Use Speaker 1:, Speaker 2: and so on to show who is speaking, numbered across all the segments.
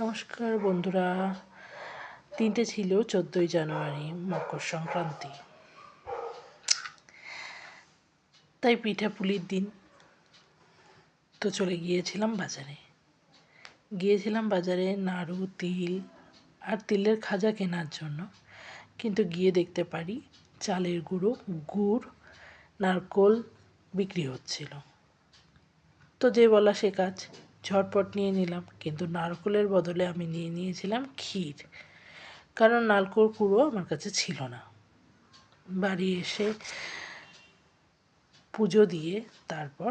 Speaker 1: নমস্কার বন্ধুরা। দিনটা ছিল 14ই জানুয়ারি, মকর সংক্রান্তি। তাই পিঠাপুলির দিন। তো চলে গিয়েছিলাম বাজারে নাড়ু, তিল আর তিলের খাজা কেনার জন্য। কিন্তু গিয়ে দেখতে পারি চালের গুঁড়ো, গুড়, নারকোল বিক্রি হচ্ছিল। তো যে বলা সে কাজ, ঝটপট নিয়ে নিলাম। কিন্তু নারকোলের বদলে আমি নিয়েছিলাম ক্ষীর, কারণ নারকোল কুড়ো আমার কাছে ছিল না। বাড়ি এসে পুজো দিয়ে তারপর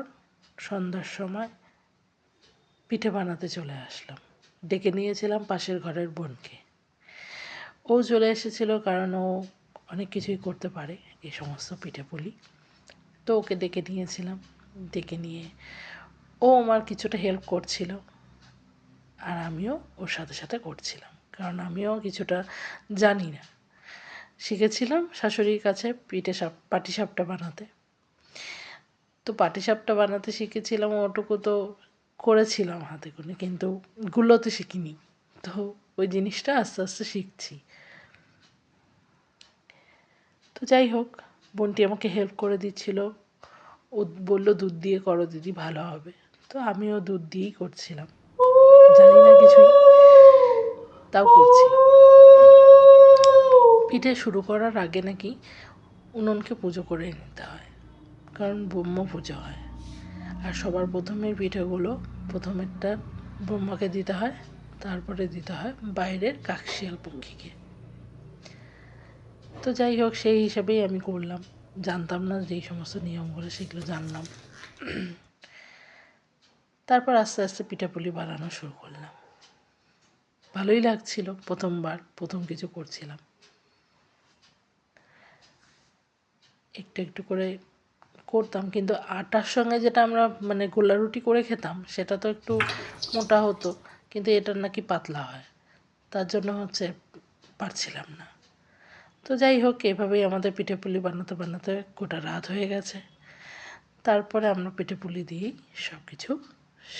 Speaker 1: সন্ধ্যার সময় পিঠে বানাতে চলে আসলাম। ডেকে নিয়েছিলাম পাশের ঘরের বোনকে। ও চলে এসেছিল, কারণ ও অনেক কিছুই করতে পারে এই সমস্ত পিঠেপুলি। তো ওকে ডেকে নিয়েছিলাম। ডেকে নিয়ে ও আমার কিছুটা হেল্প করছিল, আর আমিও ওর সাথে সাথে করছিলাম, কারণ আমিও কিছুটা জানি না। শিখেছিলাম শাশুড়ির কাছে পাটিসাপটা বানাতে। তো পাটিসাপটা বানাতে শিখেছিলাম, ওটুকু তো করেছিলাম হাতে করে, কিন্তু গুলোতে শিখিনি। তো ওই জিনিসটা আস্তে আস্তে শিখছি। তো যাই হোক, বোনটি আমাকে হেল্প করে দিচ্ছিল। ও বলল, দুধ দিয়ে করো দিদি, ভালো হবে। তো আমিও দুধ দিয়েই করছিলাম, জানি না কিছুই, তাও করছিলাম। পিঠে শুরু করার আগে নাকি উনুনকে পুজো করে নিতে হয়, কারণ ব্রহ্ম পুজো হয়। আর সবার প্রথমে পিঠেগুলো প্রথমেরটা ব্রহ্মাকে দিতে হয়, তারপরে দিতে হয় বাইরের কাকশিয়াল পক্ষীকে। তো যাই হোক, সেই হিসাবেই আমি করলাম। জানতাম না যেই সমস্ত নিয়মগুলো, সেগুলো জানলাম। তারপর আস্তে আস্তে পিঠাপুলি বানানো শুরু করলাম। ভালোই লাগছিল, প্রথম কিছু করছিলাম। একটু একটু করে করতাম, কিন্তু আটার সঙ্গে যেটা আমরা গোলা রুটি করে খেতাম, সেটা তো একটু মোটা হতো, কিন্তু এটা নাকি পাতলা হয়। তার জন্য পারছিলাম না। তো যাই হোক, এভাবেই আমাদের পিঠেপুলি বানাতে বানাতে গোটা রাত হয়ে গেছে। তারপরে আমরা পিঠেপুলি দিয়েই সব কিছু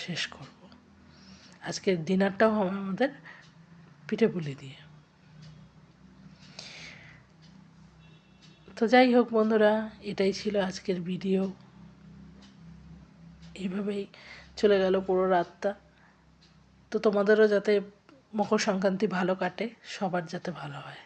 Speaker 1: শেষ করব। আজকের ডিনারটাও হবে আমাদের পিঠেপুলি দিয়ে। তো যাই হোক বন্ধুরা, এটাই ছিল আজকের ভিডিও। এইভাবেই চলে গেল পুরো রাতটা। তো তোমাদেরও যাতে মকর সংক্রান্তি ভালো কাটে, সবার যাতে ভালো হয়।